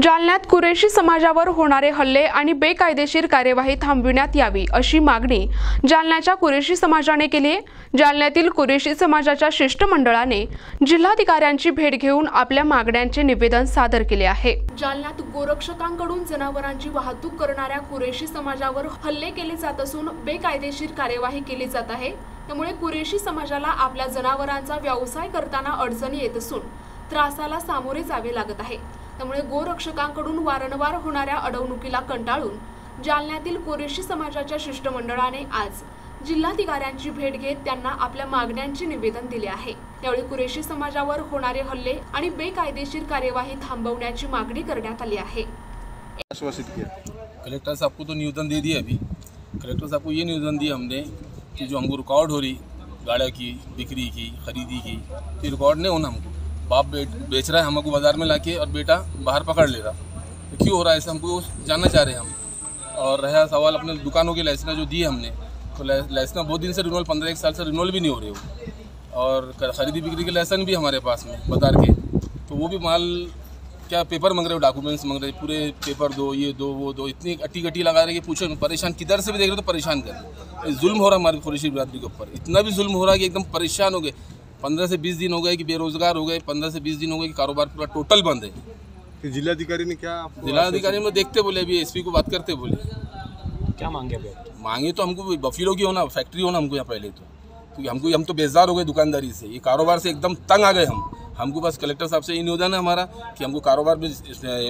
जालन्यात कुरेशी समाजावर होणारे हल्ले आणि बेकायदेशीर कार्यवाही थांबविण्यात यावी अशी मागणी जालन्याच्या कुरेशी समाजाने केली आहे। जालन्यातील कुरेशी समाजाच्या शिष्टमंडळाने जिल्हाधिकाऱ्यांची भेट घेऊन आपल्या मागण्यांचे निवेदन सादर केले आहे। जालन्यात गोरक्षकांकडून जनावरांची वाहतूक करणाऱ्या कुरेशी समाजावर हल्ले केले जात असून बेकायदेशीर कार्यवाही केली जात आहे। त्यामुळे कुरेशी समाजाला आपल्या जनावरांचा व्यवसाय करताना अडचणी येत असून त्रासाला सामोरे जावे लागत आहे। त्यामुळे गोरक्षकांकडून वारंवार होणाऱ्या अडवणुकीला कंटाळून जालन्यातील कुरेशी समाजाच्या शिष्टमंडळाने आज जिल्हाधिकाऱ्यांची भेट घेत त्यांना आपल्या मागण्यांचे निवेदन दिले आहे। त्यावेळी कुरेशी समाजावर होणारे हल्ले आणि बेकायदेशीर कार्यवाही थांबवण्याची मागणी करण्यात आली आहे। कलेक्टर साहब को तो निवेदन दे दिया अभी। कलेक्टर साहब को ये निवेदन दिया हमने कि जो हमको रिकॉर्ड हो रही गाड़ी की बिक्री की खरीदी की तो रिकॉर्ड नहीं होना। हमको बाप बेच रहा है हमको बाज़ार में लाके और बेटा बाहर पकड़ ले रहा, तो क्यों हो रहा है ऐसा हमको जानना चाह रहे हैं हम। और रहा सवाल अपने दुकानों के लाइसेंस जो दिए हमने, तो लाइसेंस बहुत दिन से रिन्यूअल 15-1 साल से रिन्यूअल भी नहीं हो रहे हो। और खरीदी बिक्री के लाइसेंस भी हमारे पास में बाजार के, तो वो भी माल क्या पेपर मांग रहे हो, डॉक्यूमेंट्स मांग रहे हो, पूरे पेपर दो, ये दो वो दो, इतनी अट्टी लगा रहे कि पूछो परेशान, किधर से भी देख रहे हो तो परेशान कर। जुल्म हो रहा है हमारी कुरेशी बिरादरी के ऊपर, इतना भी जुल्म हो रहा है कि एकदम परेशान हो गए। 15 से 20 दिन हो गए कि बेरोजगार हो गए, 15 से 20 दिन हो गए कि कारोबार पूरा टोटल बंद है। तो जिलाधिकारी ने क्या, जिलाधिकारी में देखते बोले, अभी एसपी को बात करते बोले क्या मांगे? मांगे तो हमको बफीलो की होना, फैक्ट्री होना हमको यहाँ पहले तो, क्योंकि हम तो बेजार हो गए दुकानदारी से, ये कारोबार से एकदम तंग आ गए हमको बस कलेक्टर साहब से ये निवेदन है हमारा कि हमको कारोबार में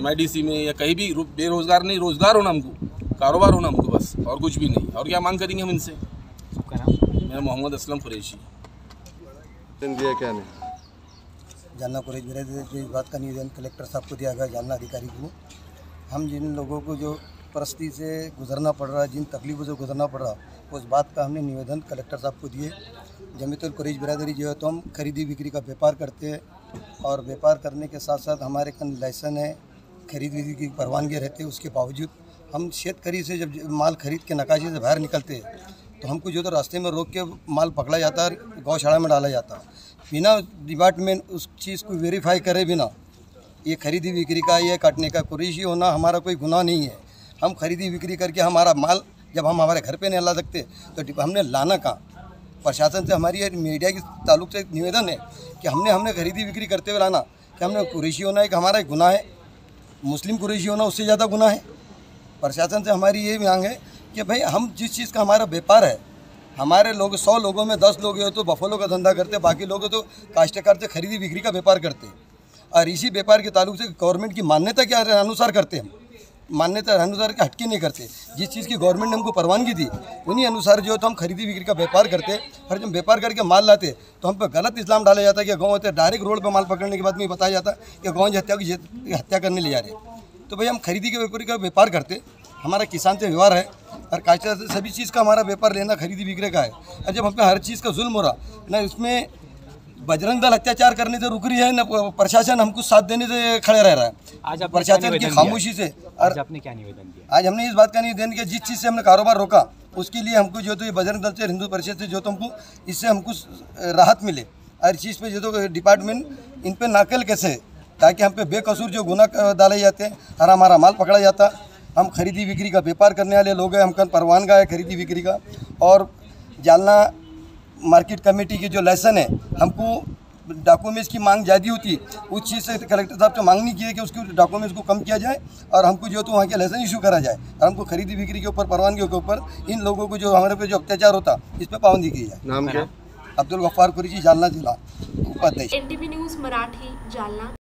MIDC में या कहीं भी बेरोजगार नहीं, रोजगार होना हमको, कारोबार होना हमको, बस और कुछ भी नहीं। और क्या मांग करेंगे हम इनसे। मेरा मोहम्मद असलम कुरैशी। दिया क्या नहीं जालना कुरेशी बिरादरी इस बात का निवेदन कलेक्टर साहब को दिया गया, जालना अधिकारी को। हम जिन लोगों को जो परिस्थिति से गुजरना पड़ रहा है, जिन तकलीफ़ों से गुजरना पड़ रहा है, उस बात का हमने निवेदन कलेक्टर साहब को दिए। जमीयतुल कुरैशी बिरादरी जो है तो हम खरीदी बिक्री का व्यापार करते हैं, और व्यापार करने के साथ साथ हमारे कन लाइसेंस है, खरीद बिक्री की परवानगी रहती है। उसके बावजूद हम शेतकरी से जब माल खरीद के नकाशी से बाहर निकलते हैं तो हमको जो तो रास्ते में रोक के माल पकड़ा जाता है, गौशाला में डाला जाता है बिना डिपार्टमेंट उस चीज़ को वेरीफाई करे बिना। ये खरीदी बिक्री का, ये काटने का, कुरैशी होना हमारा कोई गुनाह नहीं है। हम खरीदी बिक्री करके हमारा माल जब हम हमारे घर पे नहीं ला सकते तो हमने लाना कहाँ। प्रशासन से हमारी मीडिया के ताल्लुक से निवेदन है कि हमने खरीदी बिक्री करते हुए लाना, कि हमने कुरैशी होना है कि हमारा एक गुनाह है, मुस्लिम कुरैशी होना उससे ज़्यादा गुनाह है। प्रशासन से हमारी ये मांग है कि भाई हम जिस चीज़ का हमारा व्यापार है, हमारे लोग 100 लोगों में 10 लोग हो तो बफलों का धंधा करते, बाकी लोग तो काश्तकार से खरीदी बिक्री का व्यापार करते। और इसी व्यापार के ताल्लुक से गवर्नमेंट की मान्यता के अनुसार करते हम, मान्यता अनुसार के हटके नहीं करते। जिस चीज़ की गवर्नमेंट ने हमको परवानगी दी उन्हीं अनुसार जो तो हम खरीदी बिक्री का व्यापार करते। और जब व्यापार करके माल लाते तो हम पे गलत इस्लाम डाला जाता है कि गाँव होते डायरेक्ट रोड पर माल पकड़ने के बाद में बताया जाता कि गाँव हत्या करने ले जा रहे। तो भाई हम खरीदी के व्यापारी का व्यापार करते, हमारा किसान से व्यवहार है और काश्तकार से सभी चीज़ का हमारा व्यापार लेना खरीदी बिक्री का है। और जब हम पे हर चीज़ का जुल्म हो रहा ना, इसमें बजरंग दल अत्याचार करने से रुक रही है, ना प्रशासन हमको साथ देने से खड़े रह रहा है। आज प्रशासन की खामोशी से। आज आपने क्या निवेदन दिया? आज हमने इस बात का निवेदन किया, जिस चीज़ से हमने कारोबार रोका उसके लिए हमको जो तो ये बजरंग दल से, हिंदू परिषद से जो तो हमको इससे हमको राहत मिले। और इस चीज़ पे जो तो डिपार्टमेंट इन पर नाकल कैसे, ताकि हम पे बेकसूर जो गुनाह डाले जाते हैं और हमारा माल पकड़ा जाता। हम खरीदी बिक्री का व्यापार करने वाले लोग हैं, हमका परवानगा है खरीदी बिक्री का। और जालना मार्केट कमेटी की जो लाइसेंस है, हमको डॉक्यूमेंट्स की मांग ज़्यादा होती, उस चीज़ से कलेक्टर साहब से मांगनी की है कि उसके डॉक्यूमेंट्स को कम किया जाए और हमको जो तो वहाँ के लाइसेंस इशू करा जाए। और हमको खरीदी बिक्री के ऊपर, परवानगी के ऊपर इन लोगों को जो हमारे पे जो अत्याचार होता इस पर पाबंदी की जाए। नाम क्या? अब्दुल गफ्फार कुरैशी, जालना जिला उपाध्यक्ष। NTV news Marathi, Jalna.